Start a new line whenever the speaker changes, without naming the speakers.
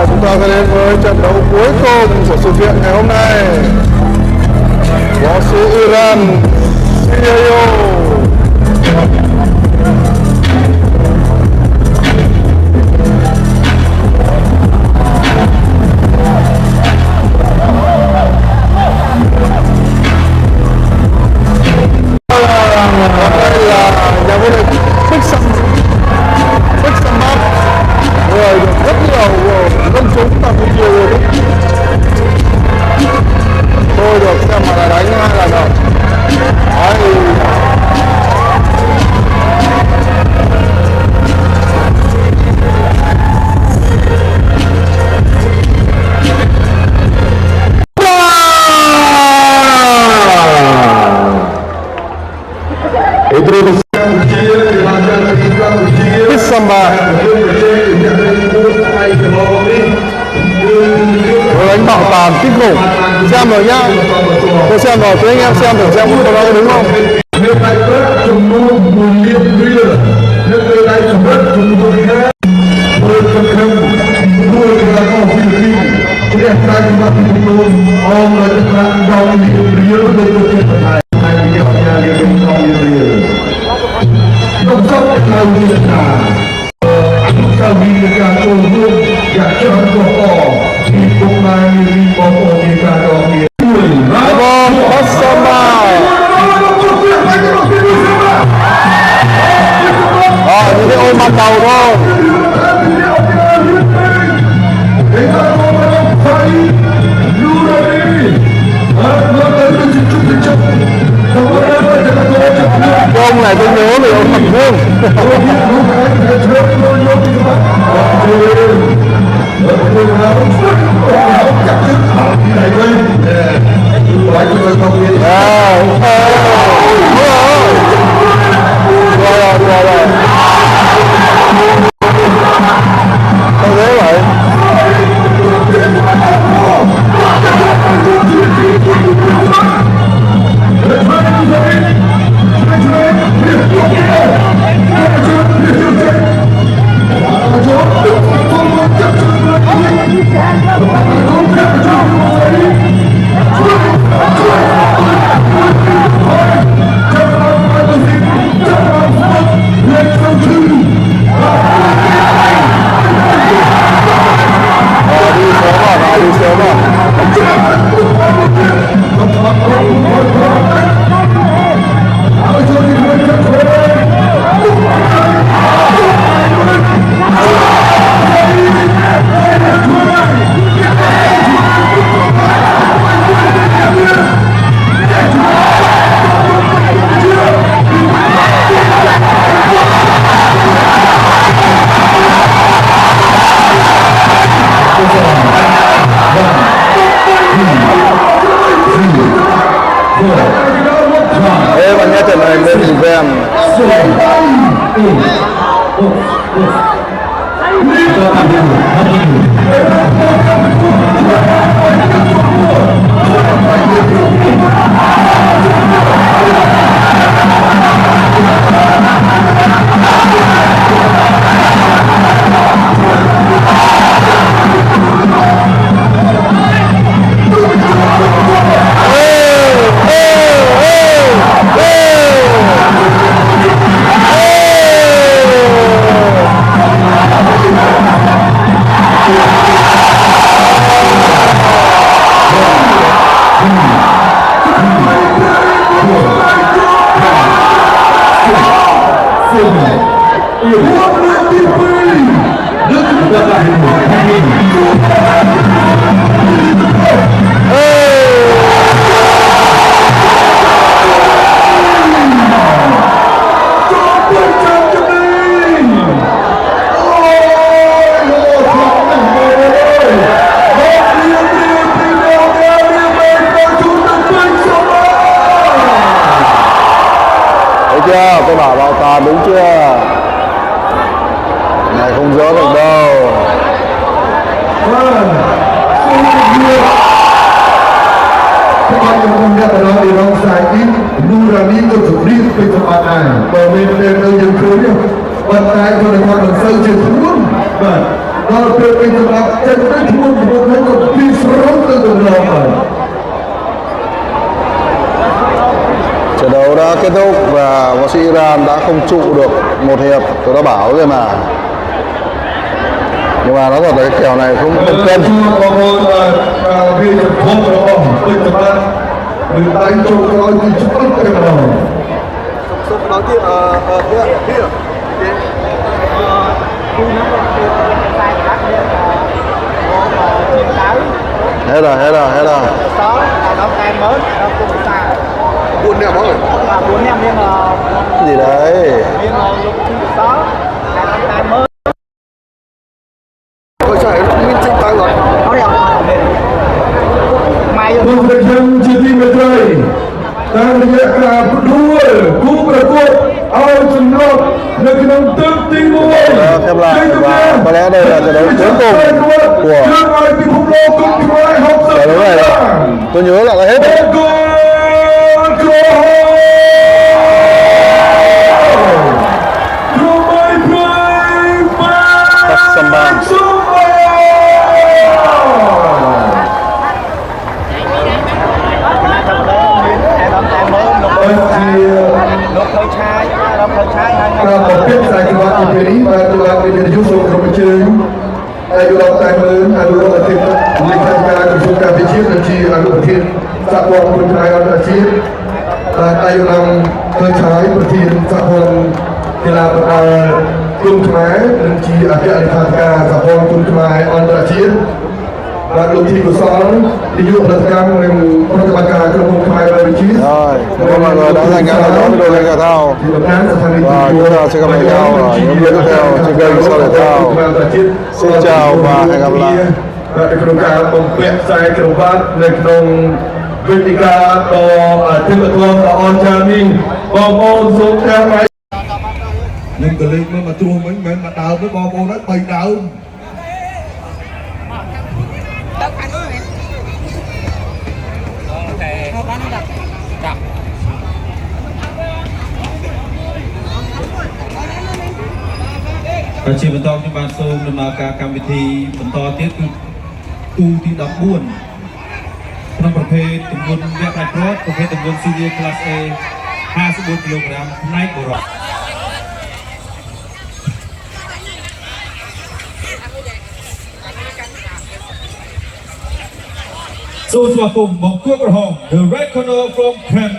Chúng ta sẽ đến với trận đấu cuối cùng của sự kiện ngày hôm nay. Võ sĩ Iran Siayo nhà vô địch Bixambat, người được rất nhiều dân chúng Campuchia yêu thích. Tôi được xem mặt đánh 2 lần rồi. Bixambat đánh bảo tàng kinh khủng. Xem rồi nhá, tôi xem rồi, tôi anh em xem thử xem có nói đúng không. Những cái ôm mặt đầu thôi. Ông này tôi nhớ về ông Mặt Vương. Ê, bạn nghe trận này lên thì về tôi bảo báo cáo đúng chưa? Này không dỡ được đâu.
Các bạn không nhận ra thì nó giải ít Nurani tôi chủ đi về cho bạn này và bên đây dân khối bàn tay của người ta còn sâu trên thun và nó được bên cho bạn chân cái thun một cái còn đi xuống từ từ đầu mà
trận đấu đã kết thúc và võ sĩ Iran đã không trụ được một hiệp, tôi đã bảo rồi mà. Nhưng mà nó thật là cái kèo này không cân.
vì được không đó bên cho bạn người ta trông coi thì chút cái nào
nói chuyện here. Hết rồi. Buôn nèm không?
Buôn nèm nhưng
Cái gì đấy?
lúc đó là tay mới.
Tôi chạy minh tranh tay rồi.
Nó đẹp. Mai
một người dân chỉ đi về đây đang nhận cả đua cú berkuat awal senok nak kena tertinggal
Khép lại và có lẽ đây là trận đấu cuối cùng của trận đấu này rồi. Tôi nhớ là hết. Samba.
một kết giải kỳ vọng của Mỹ và tôi làm việc giúp số của mình chơi ai đưa đọc tài mới ai đưa đọc tiền lịch tham gia của chúng ta bị chiếc là chi ai đưa tiền xã hội của chúng ta đã chiếc và ai đưa làm hơi trái của tiền xã hội thì là cùng chúng ta nên chi ở cái lịch tham gia xã hội cùng chúng ta đã chiếc và lúc thi của xóm thì dụ là cam mình có thể bàn cà cho một hai ba vị trí
Rồi, cảm ơn mọi người đã dành cả nhóm video lên thể thao. Và chúng ta sẽ gặp lại nhau ở những video tiếp theo trên kênh Sao Thể Thao. Xin chào và hẹn gặp lại.
នៅក្នុងការបំពាក់ខ្សែក្រវ៉ាត់នៅក្នុងវេទិកាដ៏អធិបតេយ្យដ៏អស្ចារ្យនេះបងប្អូនសូមទាំងឡាយខ្ញុំក៏លេខមកត្រួសវិញមិនមែនមកដើមទេបងប្អូនហើយ3ដើម
vàជាបន្តខ្ញុំបានសូមដំណើរការកម្មវិធីបន្តទៀតគឺគូទី14ក្នុងប្រភេទទម្ងន់វគ្គផ្នែកព្រត់ប្រភេទទម្ងន់ Senior Class A 54 គីឡូក្រាមផ្នែកបុរសសូមស្វាគមន៍មកគួរក្រហម The Red Corner from Camp